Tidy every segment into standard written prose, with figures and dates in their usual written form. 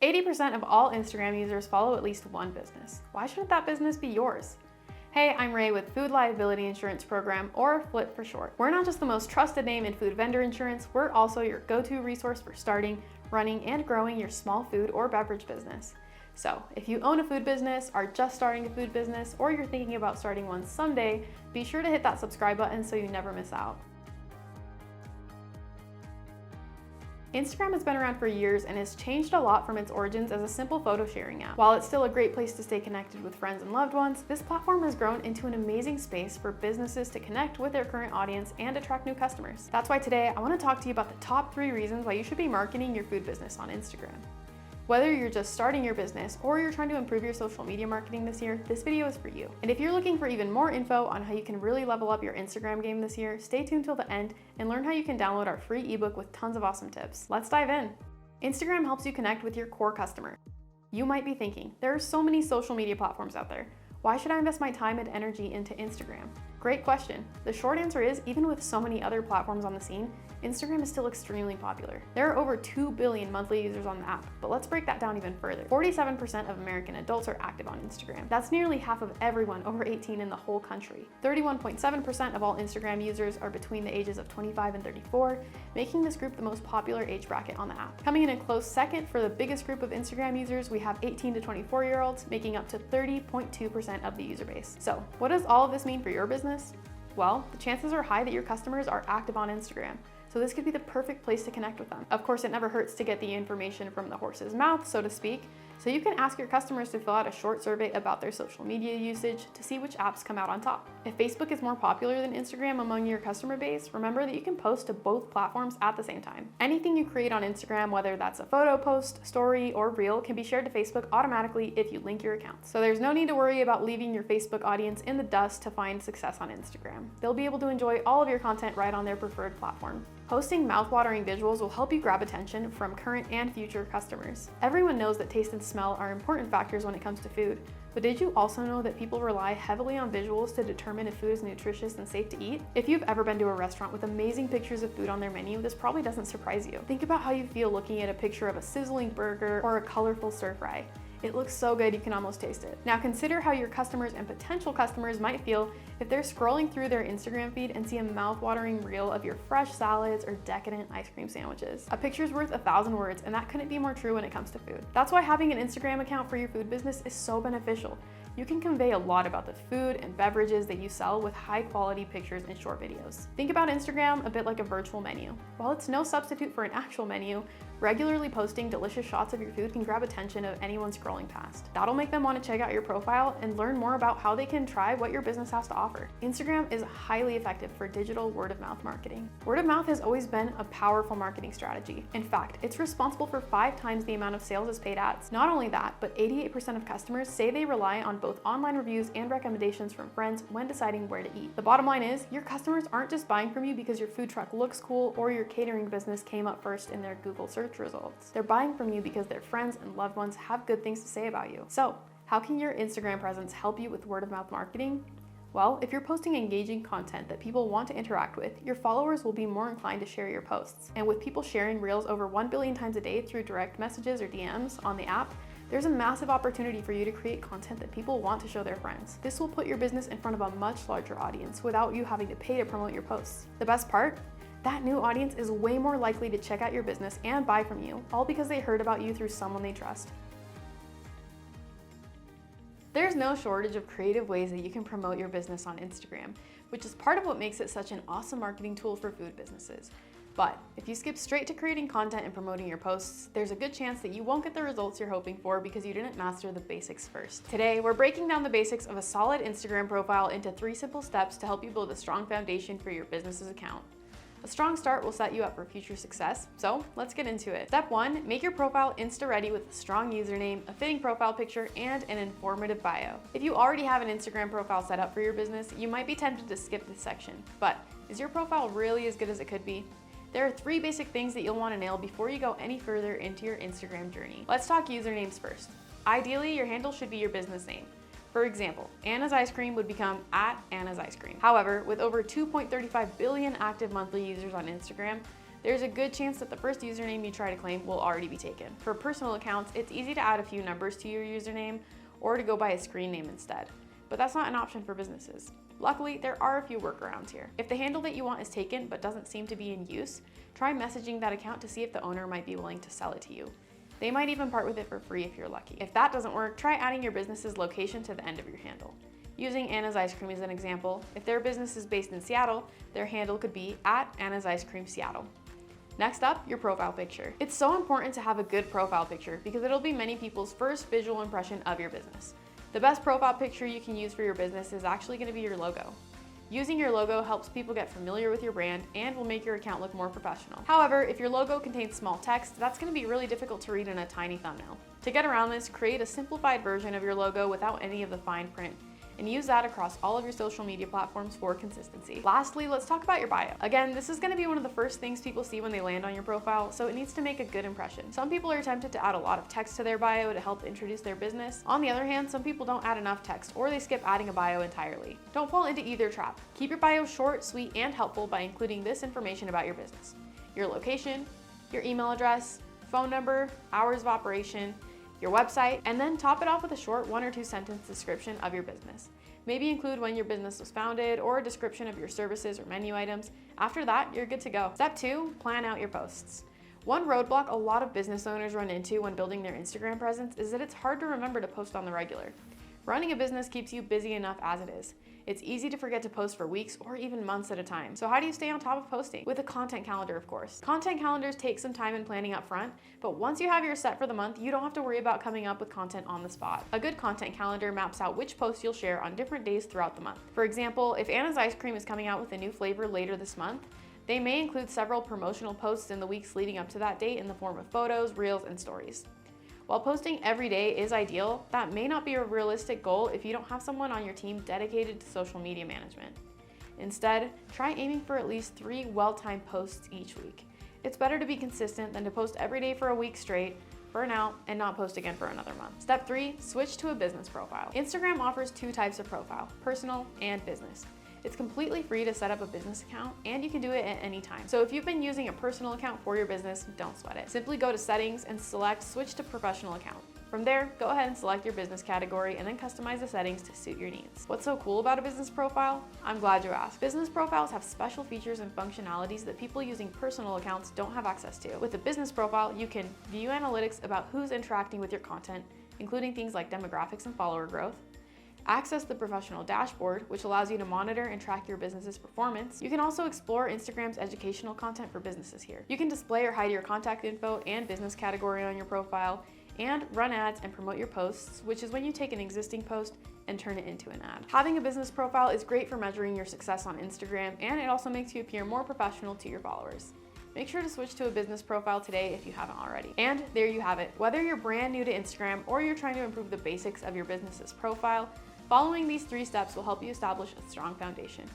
80% of all Instagram users follow at least one business. Why shouldn't that business be yours? Hey, I'm Ray with Food Liability Insurance Program, or FLIP for short. We're not just the most trusted name in food vendor insurance, we're also your go-to resource for starting, running, and growing your small food or beverage business. So, if you own a food business, are just starting a food business, or you're thinking about starting one someday, be sure to hit that subscribe button so you never miss out. Instagram has been around for years and has changed a lot from its origins as a simple photo sharing app. While it's still a great place to stay connected with friends and loved ones, this platform has grown into an amazing space for businesses to connect with their current audience and attract new customers. That's why today I want to talk to you about the top 3 reasons why you should be marketing your food business on Instagram. Whether you're just starting your business or you're trying to improve your social media marketing this year, this video is for you. And if you're looking for even more info on how you can really level up your Instagram game this year, stay tuned till the end and learn how you can download our free ebook with tons of awesome tips. Let's dive in. Instagram helps you connect with your core customer. You might be thinking, there are so many social media platforms out there. Why should I invest my time and energy into Instagram? Great question. The short answer is, even with so many other platforms on the scene, Instagram is still extremely popular. There are over 2 billion monthly users on the app, but let's break that down even further. 47% of American adults are active on Instagram. That's nearly half of everyone over 18 in the whole country. 31.7% of all Instagram users are between the ages of 25 and 34, making this group the most popular age bracket on the app. Coming in a close second for the biggest group of Instagram users, we have 18 to 24-year-olds, making up to 30.2% of the user base. So, what does all of this mean for your business? Well, the chances are high that your customers are active on Instagram, so this could be the perfect place to connect with them. Of course, it never hurts to get the information from the horse's mouth, so to speak, so you can ask your customers to fill out a short survey about their social media usage to see which apps come out on top. If Facebook is more popular than Instagram among your customer base, remember that you can post to both platforms at the same time. Anything you create on Instagram, whether that's a photo post, story, or reel, can be shared to Facebook automatically if you link your accounts. So there's no need to worry about leaving your Facebook audience in the dust to find success on Instagram. They'll be able to enjoy all of your content right on their preferred platform. Posting mouth-watering visuals will help you grab attention from current and future customers. Everyone knows that taste and smell are important factors when it comes to food, but did you also know that people rely heavily on visuals to determine if food is nutritious and safe to eat? If you've ever been to a restaurant with amazing pictures of food on their menu, this probably doesn't surprise you. Think about how you feel looking at a picture of a sizzling burger or a colorful stir fry. It looks so good you can almost taste it. Now consider how your customers and potential customers might feel if they're scrolling through their Instagram feed and see a mouth-watering reel of your fresh salads or decadent ice cream sandwiches. A picture's worth 1,000 words, and that couldn't be more true when it comes to food. That's why having an Instagram account for your food business is so beneficial. You can convey a lot about the food and beverages that you sell with high-quality pictures and short videos. Think about Instagram a bit like a virtual menu. While it's no substitute for an actual menu, regularly posting delicious shots of your food can grab attention of anyone scrolling past. That'll make them want to check out your profile and learn more about how they can try what your business has to offer. Instagram is highly effective for digital word-of-mouth marketing. Word of mouth has always been a powerful marketing strategy. In fact, it's responsible for 5 times the amount of sales as paid ads. Not only that, but 88% of customers say they rely on both online reviews and recommendations from friends when deciding where to eat. The bottom line is, your customers aren't just buying from you because your food truck looks cool or your catering business came up first in their Google search results. They're buying from you because their friends and loved ones have good things to say about you. So, how can your Instagram presence help you with word-of-mouth marketing? Well, if you're posting engaging content that people want to interact with, your followers will be more inclined to share your posts. And with people sharing reels over 1 billion times a day through direct messages or DMs on the app, there's a massive opportunity for you to create content that people want to show their friends. This will put your business in front of a much larger audience without you having to pay to promote your posts. The best part? That new audience is way more likely to check out your business and buy from you, all because they heard about you through someone they trust. There's no shortage of creative ways that you can promote your business on Instagram, which is part of what makes it such an awesome marketing tool for food businesses. But if you skip straight to creating content and promoting your posts, there's a good chance that you won't get the results you're hoping for because you didn't master the basics first. Today, we're breaking down the basics of a solid Instagram profile into 3 simple steps to help you build a strong foundation for your business's account. A strong start will set you up for future success, so let's get into it. Step 1, make your profile Insta-ready with a strong username, a fitting profile picture, and an informative bio. If you already have an Instagram profile set up for your business, you might be tempted to skip this section, but is your profile really as good as it could be? There are 3 basic things that you'll want to nail before you go any further into your Instagram journey. Let's talk usernames first. Ideally, your handle should be your business name. For example, Anna's Ice Cream would become @Anna's Ice Cream. However, with over 2.35 billion active monthly users on Instagram, there's a good chance that the first username you try to claim will already be taken. For personal accounts, it's easy to add a few numbers to your username or to go by a screen name instead, but that's not an option for businesses. Luckily, there are a few workarounds here. If the handle that you want is taken but doesn't seem to be in use, try messaging that account to see if the owner might be willing to sell it to you. They might even part with it for free if you're lucky. If that doesn't work, try adding your business's location to the end of your handle. Using Anna's Ice Cream as an example, if their business is based in Seattle, their handle could be @Anna'sIceCream Next up, your profile picture. It's so important to have a good profile picture because it'll be many people's first visual impression of your business. The best profile picture you can use for your business is actually going to be your logo. Using your logo helps people get familiar with your brand and will make your account look more professional. However, if your logo contains small text, that's going to be really difficult to read in a tiny thumbnail. To get around this, create a simplified version of your logo without any of the fine print, and use that across all of your social media platforms for consistency. Lastly, let's talk about your bio. Again, this is going to be one of the first things people see when they land on your profile, so it needs to make a good impression. Some people are tempted to add a lot of text to their bio to help introduce their business. On the other hand, some people don't add enough text or they skip adding a bio entirely. Don't fall into either trap. Keep your bio short, sweet, and helpful by including this information about your business: your location, your email address, phone number, hours of operation, your website, and then top it off with a short 1 or 2 sentence description of your business. Maybe include when your business was founded or a description of your services or menu items. After that, you're good to go. Step 2, plan out your posts. One roadblock a lot of business owners run into when building their Instagram presence is that it's hard to remember to post on the regular. Running a business keeps you busy enough as it is. It's easy to forget to post for weeks or even months at a time. So how do you stay on top of posting? With a content calendar, of course. Content calendars take some time and planning up front, but once you have yours set for the month, you don't have to worry about coming up with content on the spot. A good content calendar maps out which posts you'll share on different days throughout the month. For example, if Anna's Ice Cream is coming out with a new flavor later this month, they may include several promotional posts in the weeks leading up to that date in the form of photos, reels, and stories. While posting every day is ideal, that may not be a realistic goal if you don't have someone on your team dedicated to social media management. Instead, try aiming for at least 3 well-timed posts each week. It's better to be consistent than to post every day for a week straight, burn out, and not post again for another month. Step 3, switch to a business profile. Instagram offers 2 types of profile: personal and business. It's completely free to set up a business account, and you can do it at any time. So if you've been using a personal account for your business, don't sweat it. Simply go to settings and select switch to professional account. From there, go ahead and select your business category and then customize the settings to suit your needs. What's so cool about a business profile? I'm glad you asked. Business profiles have special features and functionalities that people using personal accounts don't have access to. With a business profile, you can view analytics about who's interacting with your content, including things like demographics and follower growth, access the professional dashboard, which allows you to monitor and track your business's performance. You can also explore Instagram's educational content for businesses here. You can display or hide your contact info and business category on your profile, and run ads and promote your posts, which is when you take an existing post and turn it into an ad. Having a business profile is great for measuring your success on Instagram, and it also makes you appear more professional to your followers. Make sure to switch to a business profile today if you haven't already. And there you have it. Whether you're brand new to Instagram or you're trying to improve the basics of your business's profile, following these 3 steps will help you establish a strong foundation.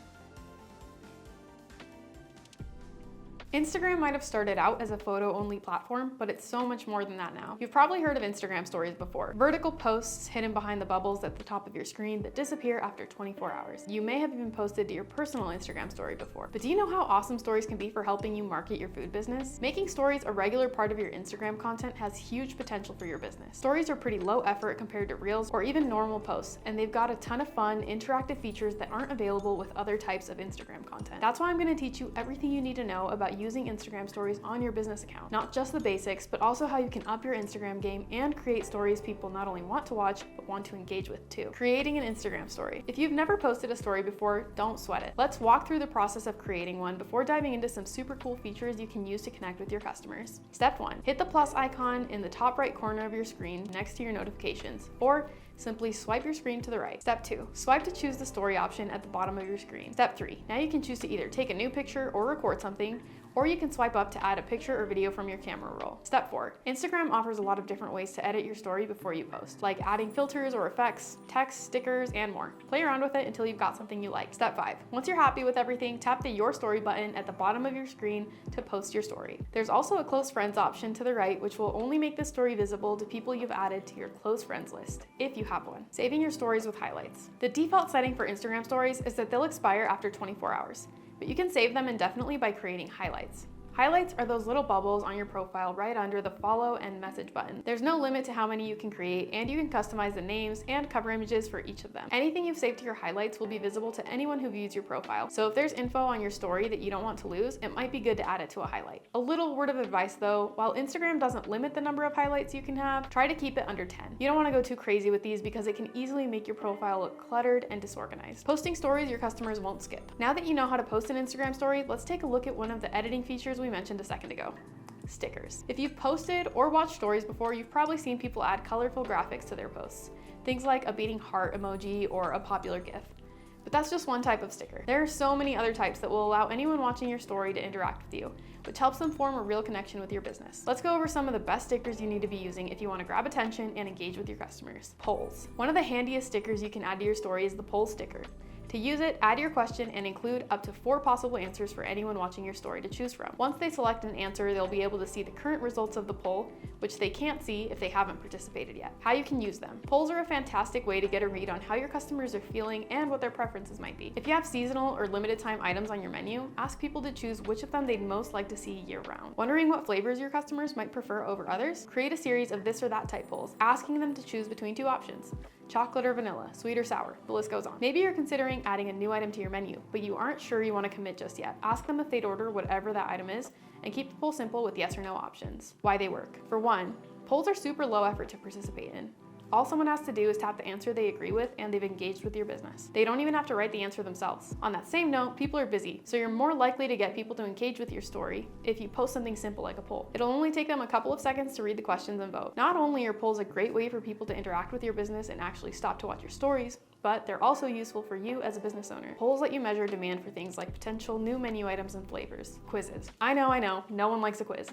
Instagram might have started out as a photo-only platform, but it's so much more than that now. You've probably heard of Instagram stories before. Vertical posts hidden behind the bubbles at the top of your screen that disappear after 24 hours. You may have even posted to your personal Instagram story before. But do you know how awesome stories can be for helping you market your food business? Making stories a regular part of your Instagram content has huge potential for your business. Stories are pretty low effort compared to reels or even normal posts, and they've got a ton of fun, interactive features that aren't available with other types of Instagram content. That's why I'm going to teach you everything you need to know about using Instagram stories on your business account. Not just the basics, but also how you can up your Instagram game and create stories people not only want to watch, but want to engage with too. Creating an Instagram story. If you've never posted a story before, don't sweat it. Let's walk through the process of creating one before diving into some super cool features you can use to connect with your customers. Step 1, hit the plus icon in the top right corner of your screen next to your notifications, or simply swipe your screen to the right. Step 2, swipe to choose the story option at the bottom of your screen. Step 3, now you can choose to either take a new picture or record something, or you can swipe up to add a picture or video from your camera roll. Step 4, Instagram offers a lot of different ways to edit your story before you post, like adding filters or effects, text, stickers, and more. Play around with it until you've got something you like. Step 5, once you're happy with everything, tap the Your Story button at the bottom of your screen to post your story. There's also a close friends option to the right, which will only make the story visible to people you've added to your close friends list, if you have one. Saving your stories with highlights. The default setting for Instagram stories is that they'll expire after 24 hours, but you can save them indefinitely by creating highlights. Highlights are those little bubbles on your profile right under the follow and message button. There's no limit to how many you can create, and you can customize the names and cover images for each of them. Anything you've saved to your highlights will be visible to anyone who views your profile. So if there's info on your story that you don't want to lose, it might be good to add it to a highlight. A little word of advice though, while Instagram doesn't limit the number of highlights you can have, try to keep it under 10. You don't want to go too crazy with these because it can easily make your profile look cluttered and disorganized. Posting stories your customers won't skip. Now that you know how to post an Instagram story, let's take a look at one of the editing features we mentioned a second ago. Stickers. If you've posted or watched stories before, you've probably seen people add colorful graphics to their posts. Things like a beating heart emoji or a popular GIF. But that's just one type of sticker. There are so many other types that will allow anyone watching your story to interact with you, which helps them form a real connection with your business. Let's go over some of the best stickers you need to be using if you want to grab attention and engage with your customers. Polls. One of the handiest stickers you can add to your story is the poll sticker. To use it, add your question and include up to 4 possible answers for anyone watching your story to choose from. Once they select an answer, they'll be able to see the current results of the poll, which they can't see if they haven't participated yet. How you can use them. Polls are a fantastic way to get a read on how your customers are feeling and what their preferences might be. If you have seasonal or limited time items on your menu, ask people to choose which of them they'd most like to see year-round. Wondering what flavors your customers might prefer over others? Create a series of this or that type polls, asking them to choose between 2 options. Chocolate or vanilla, sweet or sour, the list goes on. Maybe you're considering adding a new item to your menu, but you aren't sure you want to commit just yet. Ask them if they'd order whatever that item is, and keep the poll simple with yes or no options. Why they work. For one, polls are super low effort to participate in. All someone has to do is tap the answer they agree with and they've engaged with your business. They don't even have to write the answer themselves. On that same note, people are busy, so you're more likely to get people to engage with your story if you post something simple like a poll. It'll only take them a couple of seconds to read the questions and vote. Not only are polls a great way for people to interact with your business and actually stop to watch your stories, but they're also useful for you as a business owner. Polls let you measure demand for things like potential new menu items and flavors. Quizzes. I know, no one likes a quiz.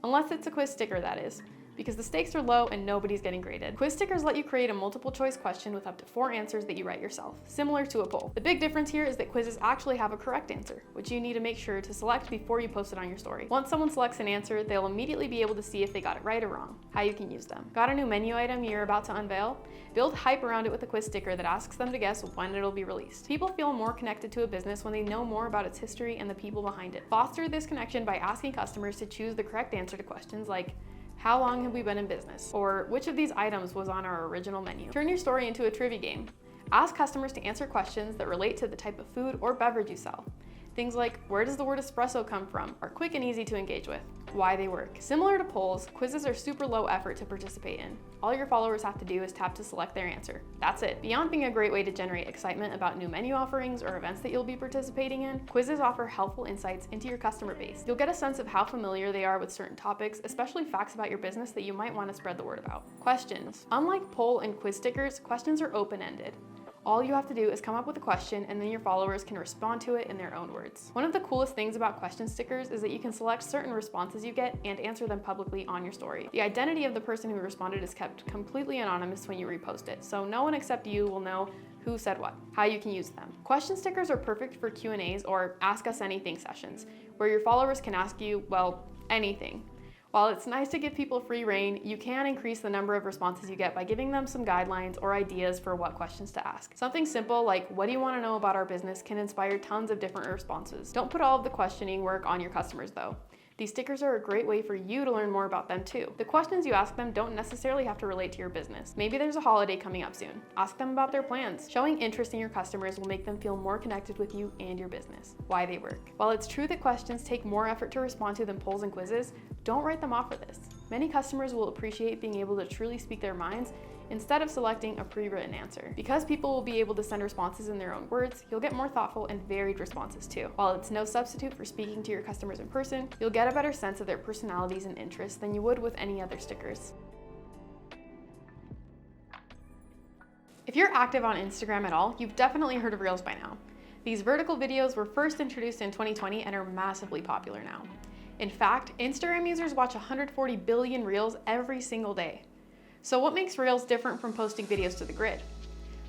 Unless it's a quiz sticker, that is, because the stakes are low and nobody's getting graded. Quiz stickers let you create a multiple choice question with up to 4 answers that you write yourself, similar to a poll. The big difference here is that quizzes actually have a correct answer, which you need to make sure to select before you post it on your story. Once someone selects an answer, they'll immediately be able to see if they got it right or wrong. How you can use them. Got a new menu item you're about to unveil? Build hype around it with a quiz sticker that asks them to guess when it'll be released. People feel more connected to a business when they know more about its history and the people behind it. Foster this connection by asking customers to choose the correct answer to questions like, how long have we been in business? Or which of these items was on our original menu? Turn your story into a trivia game. Ask customers to answer questions that relate to the type of food or beverage you sell. Things like, where does the word espresso come from? Are quick and easy to engage with. Why they work. Similar to polls, quizzes are super low effort to participate in. All your followers have to do is tap to select their answer. That's it. Beyond being a great way to generate excitement about new menu offerings or events that you'll be participating in, quizzes offer helpful insights into your customer base. You'll get a sense of how familiar they are with certain topics, especially facts about your business that you might want to spread the word about. Questions. Unlike poll and quiz stickers, questions are open-ended. All you have to do is come up with a question and then your followers can respond to it in their own words. One of the coolest things about question stickers is that you can select certain responses you get and answer them publicly on your story. The identity of the person who responded is kept completely anonymous when you repost it, so no one except you will know who said what. How you can use them. Question stickers are perfect for Q&As or Ask Us Anything sessions, where your followers can ask you, well, anything. While it's nice to give people free rein, you can increase the number of responses you get by giving them some guidelines or ideas for what questions to ask. Something simple like, what do you want to know about our business, can inspire tons of different responses. Don't put all of the questioning work on your customers though. These stickers are a great way for you to learn more about them too. The questions you ask them don't necessarily have to relate to your business. Maybe there's a holiday coming up soon. Ask them about their plans. Showing interest in your customers will make them feel more connected with you and your business. Why they work. While it's true that questions take more effort to respond to than polls and quizzes, don't write them off for this. Many customers will appreciate being able to truly speak their minds instead of selecting a pre-written answer. Because people will be able to send responses in their own words, you'll get more thoughtful and varied responses too. While it's no substitute for speaking to your customers in person, you'll get a better sense of their personalities and interests than you would with any other stickers. If you're active on Instagram at all, you've definitely heard of Reels by now. These vertical videos were first introduced in 2020 and are massively popular now. In fact, Instagram users watch 140 billion Reels every single day. So what makes Reels different from posting videos to the grid?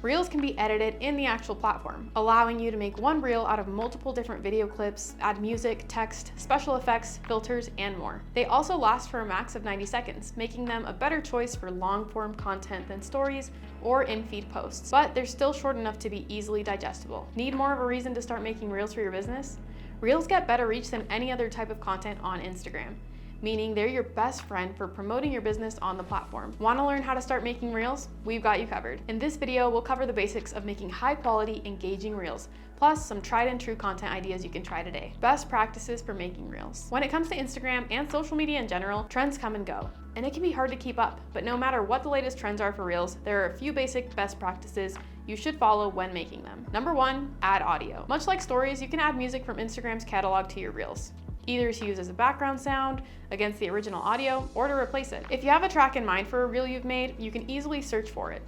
Reels can be edited in the actual platform, allowing you to make one reel out of multiple different video clips, add music, text, special effects, filters, and more. They also last for a max of 90 seconds, making them a better choice for long-form content than stories or in-feed posts. But they're still short enough to be easily digestible. Need more of a reason to start making Reels for your business? Reels get better reach than any other type of content on Instagram, meaning they're your best friend for promoting your business on the platform. Want to learn how to start making Reels? We've got you covered. In this video, we'll cover the basics of making high quality, engaging Reels, plus some tried and true content ideas you can try today. Best practices for making Reels. When it comes to Instagram and social media in general, trends come and go, and it can be hard to keep up. But no matter what the latest trends are for Reels, there are a few basic best practices you should follow when making them. Number 1, add audio. Much like stories, you can add music from Instagram's catalog to your Reels, either to use as a background sound against the original audio or to replace it. If you have a track in mind for a reel you've made, you can easily search for it.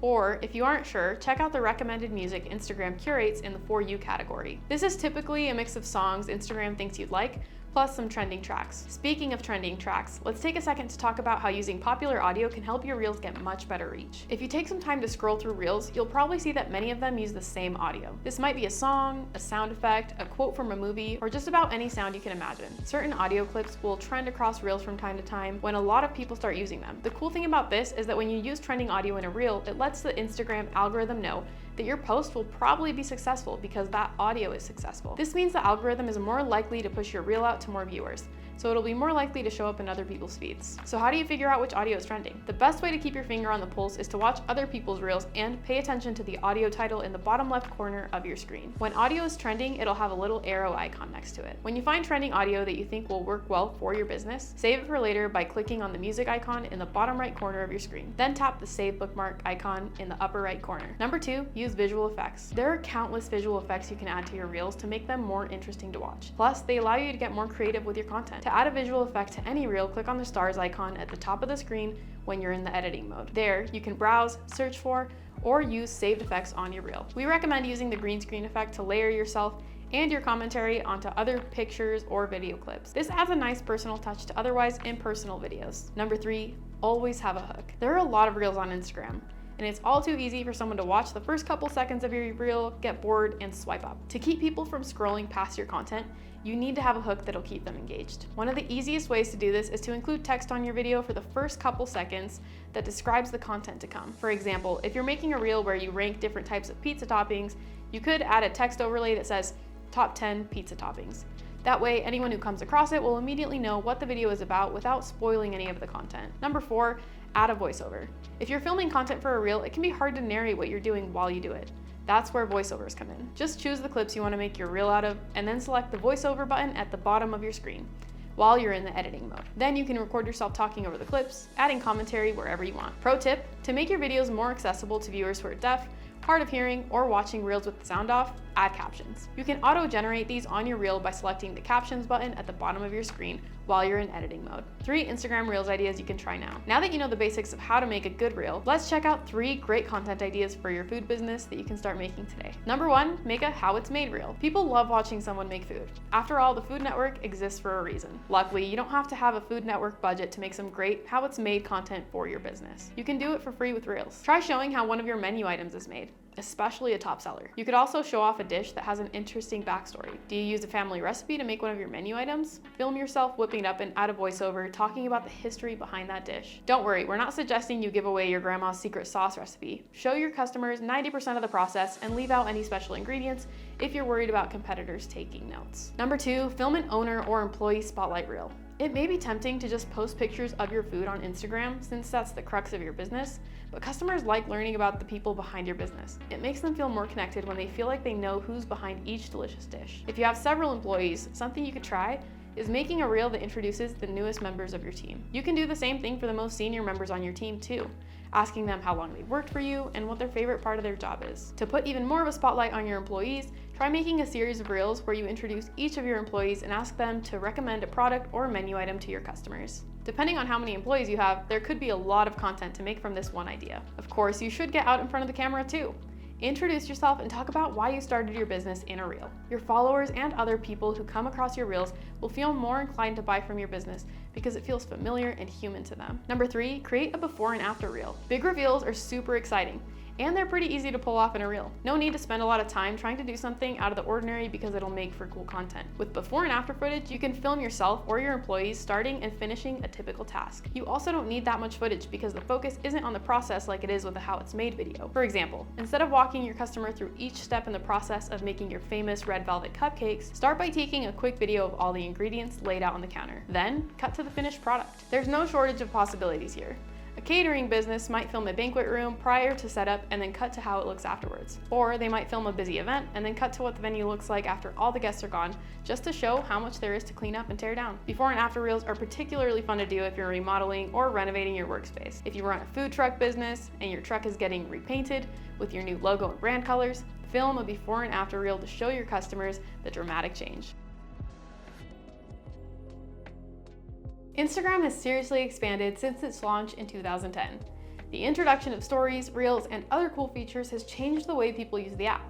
Or if you aren't sure, check out the recommended music Instagram curates in the For You category. This is typically a mix of songs Instagram thinks you'd like, plus some trending tracks. Speaking of trending tracks, let's take a second to talk about how using popular audio can help your Reels get much better reach. If you take some time to scroll through Reels, you'll probably see that many of them use the same audio. This might be a song, a sound effect, a quote from a movie, or just about any sound you can imagine. Certain audio clips will trend across Reels from time to time when a lot of people start using them. The cool thing about this is that when you use trending audio in a Reel, it lets the Instagram algorithm know that your post will probably be successful because that audio is successful. This means the algorithm is more likely to push your Reel out to more viewers, so it'll be more likely to show up in other people's feeds. So how do you figure out which audio is trending? The best way to keep your finger on the pulse is to watch other people's Reels and pay attention to the audio title in the bottom left corner of your screen. When audio is trending, it'll have a little arrow icon next to it. When you find trending audio that you think will work well for your business, save it for later by clicking on the music icon in the bottom right corner of your screen. Then tap the save bookmark icon in the upper right corner. Number 2, use visual effects. There are countless visual effects you can add to your Reels to make them more interesting to watch. Plus, they allow you to get more creative with your content. To add a visual effect to any Reel, click on the stars icon at the top of the screen when you're in the editing mode. There, you can browse, search for, or use saved effects on your Reel. We recommend using the green screen effect to layer yourself and your commentary onto other pictures or video clips. This adds a nice personal touch to otherwise impersonal videos. Number 3, always have a hook. There are a lot of Reels on Instagram, and it's all too easy for someone to watch the first couple seconds of your Reel, get bored, and swipe up. To keep people from scrolling past your content, you need to have a hook that'll keep them engaged. One of the easiest ways to do this is to include text on your video for the first couple seconds that describes the content to come. For example, if you're making a Reel where you rank different types of pizza toppings, you could add a text overlay that says top 10 pizza toppings. That way, anyone who comes across it will immediately know what the video is about without spoiling any of the content. Number 4, add a voiceover. If you're filming content for a Reel, it can be hard to narrate what you're doing while you do it. That's where voiceovers come in. Just choose the clips you want to make your Reel out of, and then select the voiceover button at the bottom of your screen while you're in the editing mode. Then you can record yourself talking over the clips, adding commentary wherever you want. Pro tip, to make your videos more accessible to viewers who are deaf, hard of hearing, or watching Reels with the sound off, add captions. You can auto-generate these on your Reel by selecting the captions button at the bottom of your screen while you're in editing mode. 3 Instagram Reels ideas you can try now. Now that you know the basics of how to make a good Reel, let's check out 3 great content ideas for your food business that you can start making today. Number 1, make a how it's made Reel. People love watching someone make food. After all, the Food Network exists for a reason. Luckily, you don't have to have a Food Network budget to make some great how it's made content for your business. You can do it for free with Reels. Try showing how one of your menu items is made, especially a top seller. You could also show off a dish that has an interesting backstory. Do you use a family recipe to make one of your menu items? Film yourself whipping it up and add a voiceover talking about the history behind that dish. Don't worry, we're not suggesting you give away your grandma's secret sauce recipe. Show your customers 90% of the process and leave out any special ingredients if you're worried about competitors taking notes. Number 2, film an owner or employee spotlight Reel. It may be tempting to just post pictures of your food on Instagram since that's the crux of your business, but customers like learning about the people behind your business. It makes them feel more connected when they feel like they know who's behind each delicious dish. If you have several employees, something you could try is making a Reel that introduces the newest members of your team. You can do the same thing for the most senior members on your team too, asking them how long they've worked for you and what their favorite part of their job is. To put even more of a spotlight on your employees, try making a series of Reels where you introduce each of your employees and ask them to recommend a product or menu item to your customers. Depending on how many employees you have, there could be a lot of content to make from this one idea. Of course, you should get out in front of the camera too. Introduce yourself and talk about why you started your business in a Reel. Your followers and other people who come across your Reels will feel more inclined to buy from your business because it feels familiar and human to them. Number 3, create a before and after Reel. Big reveals are super exciting, and they're pretty easy to pull off in a reel. No need to spend a lot of time trying to do something out of the ordinary because it'll make for cool content. With before and after footage, you can film yourself or your employees starting and finishing a typical task. You also don't need that much footage because the focus isn't on the process like it is with a how it's made video. For example, instead of walking your customer through each step in the process of making your famous red velvet cupcakes, start by taking a quick video of all the ingredients laid out on the counter. Then, cut to the finished product. There's no shortage of possibilities here. A catering business might film a banquet room prior to setup and then cut to how it looks afterwards. Or they might film a busy event and then cut to what the venue looks like after all the guests are gone, just to show how much there is to clean up and tear down. Before and after reels are particularly fun to do if you're remodeling or renovating your workspace. If you run a food truck business and your truck is getting repainted with your new logo and brand colors, film a before and after reel to show your customers the dramatic change. Instagram has seriously expanded since its launch in 2010. The introduction of stories, reels, and other cool features has changed the way people use the app.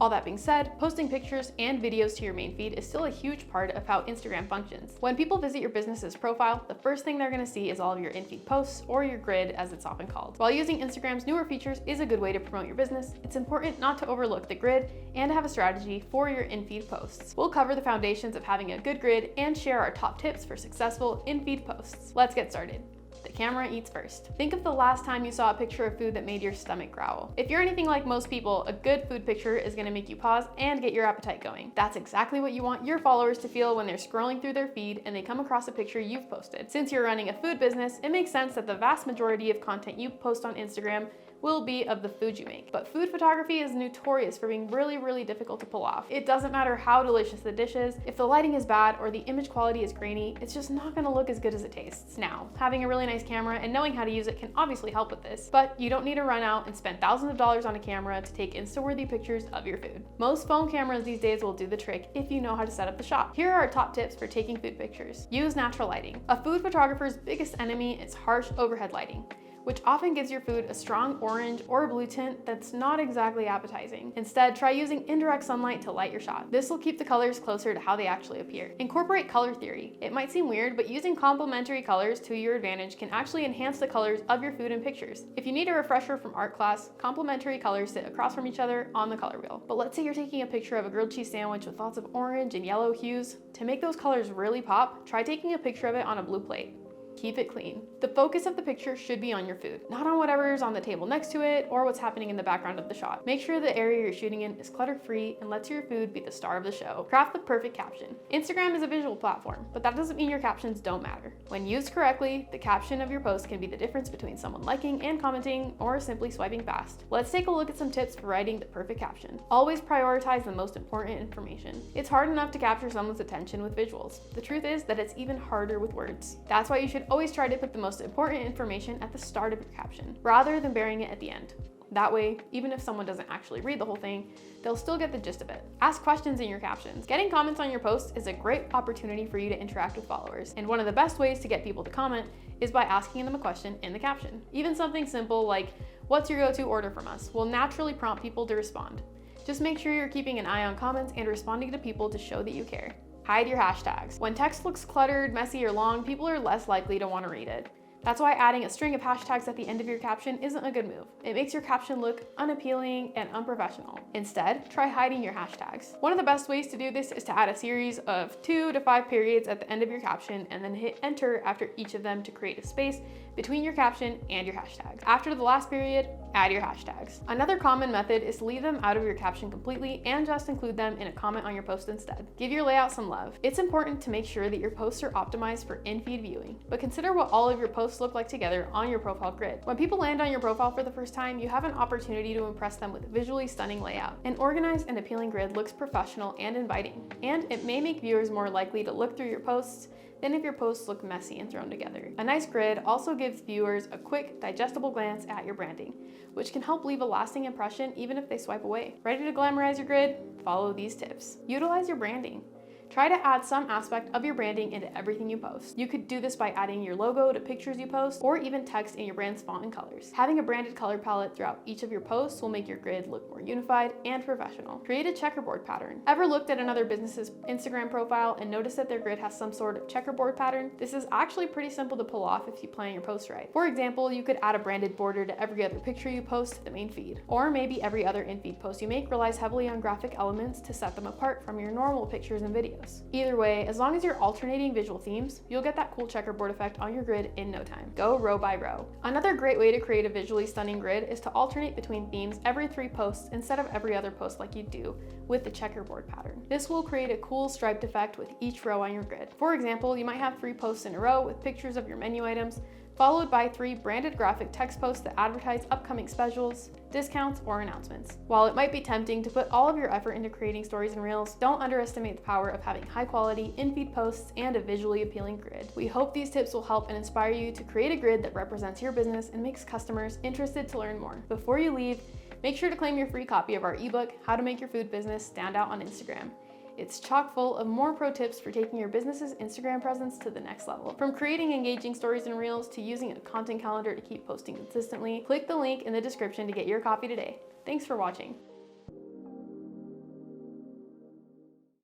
All that being said, posting pictures and videos to your main feed is still a huge part of how Instagram functions. When people visit your business's profile, the first thing they're going to see is all of your in-feed posts, or your grid as it's often called. While using Instagram's newer features is a good way to promote your business, it's important not to overlook the grid and to have a strategy for your in-feed posts. We'll cover the foundations of having a good grid and share our top tips for successful in-feed posts. Let's get started. The camera eats first. Think of the last time you saw a picture of food that made your stomach growl. If you're anything like most people, a good food picture is going to make you pause and get your appetite going. That's exactly what you want your followers to feel when they're scrolling through their feed and they come across a picture you've posted. Since you're running a food business, it makes sense that the vast majority of content you post on Instagram will be of the food you make. But food photography is notorious for being really difficult to pull off. It doesn't matter how delicious the dish is, if the lighting is bad or the image quality is grainy, it's just not gonna look as good as it tastes. Now, having a really nice camera and knowing how to use it can obviously help with this, but you don't need to run out and spend thousands of dollars on a camera to take Insta-worthy pictures of your food. Most phone cameras these days will do the trick if you know how to set up the shot. Here are our top tips for taking food pictures. Use natural lighting. A food photographer's biggest enemy is harsh overhead lighting, which often gives your food a strong orange or blue tint that's not exactly appetizing. Instead, try using indirect sunlight to light your shot. This will keep the colors closer to how they actually appear. Incorporate color theory. It might seem weird, but using complementary colors to your advantage can actually enhance the colors of your food and pictures. If you need a refresher from art class, complementary colors sit across from each other on the color wheel. But let's say you're taking a picture of a grilled cheese sandwich with lots of orange and yellow hues. To make those colors really pop, try taking a picture of it on a blue plate. Keep it clean. The focus of the picture should be on your food, not on whatever's on the table next to it or what's happening in the background of the shot. Make sure the area you're shooting in is clutter-free and lets your food be the star of the show. Craft the perfect caption. Instagram is a visual platform, but that doesn't mean your captions don't matter. When used correctly, the caption of your post can be the difference between someone liking and commenting or simply swiping past. Let's take a look at some tips for writing the perfect caption. Always prioritize the most important information. It's hard enough to capture someone's attention with visuals. The truth is that it's even harder with words. That's why you should always try to put the most important information at the start of your caption, rather than burying it at the end. That way, even if someone doesn't actually read the whole thing, they'll still get the gist of it. Ask questions in your captions. Getting comments on your posts is a great opportunity for you to interact with followers, and one of the best ways to get people to comment is by asking them a question in the caption. Even something simple like, "What's your go-to order from us?" will naturally prompt people to respond. Just make sure you're keeping an eye on comments and responding to people to show that you care. Hide your hashtags. When text looks cluttered, messy, or long, people are less likely to want to read it. That's why adding a string of hashtags at the end of your caption isn't a good move. It makes your caption look unappealing and unprofessional. Instead, try hiding your hashtags. One of the best ways to do this is to add a series of 2 to 5 periods at the end of your caption and then hit enter after each of them to create a space between your caption and your hashtags. After the last period, add your hashtags. Another common method is to leave them out of your caption completely and just include them in a comment on your post instead. Give your layout some love. It's important to make sure that your posts are optimized for in-feed viewing, but consider what all of your posts look like together on your profile grid. When people land on your profile for the first time, you have an opportunity to impress them with a visually stunning layout. An organized and appealing grid looks professional and inviting, and it may make viewers more likely to look through your posts than if your posts look messy and thrown together. A nice grid also gives viewers a quick, digestible glance at your branding, which can help leave a lasting impression even if they swipe away. Ready to glamorize your grid? Follow these tips. Utilize your branding. Try to add some aspect of your branding into everything you post. You could do this by adding your logo to pictures you post, or even text in your brand's font and colors. Having a branded color palette throughout each of your posts will make your grid look more unified and professional. Create a checkerboard pattern. Ever looked at another business's Instagram profile and noticed that their grid has some sort of checkerboard pattern? This is actually pretty simple to pull off if you plan your post right. For example, you could add a branded border to every other picture you post to the main feed. Or maybe every other in-feed post you make relies heavily on graphic elements to set them apart from your normal pictures and videos. Either way, as long as you're alternating visual themes, you'll get that cool checkerboard effect on your grid in no time. Go row by row. Another great way to create a visually stunning grid is to alternate between themes every 3 posts instead of every other post like you do with the checkerboard pattern. This will create a cool striped effect with each row on your grid. For example, you might have 3 posts in a row with pictures of your menu items, followed by 3 branded graphic text posts that advertise upcoming specials, discounts, or announcements. While it might be tempting to put all of your effort into creating stories and reels, don't underestimate the power of having high quality in-feed posts and a visually appealing grid. We hope these tips will help and inspire you to create a grid that represents your business and makes customers interested to learn more. Before you leave, make sure to claim your free copy of our ebook, How to Make Your Food Business Stand Out on Instagram. It's chock full of more pro tips for taking your business's Instagram presence to the next level. From creating engaging stories and reels to using a content calendar to keep posting consistently, click the link in the description to get your copy today. Thanks for watching.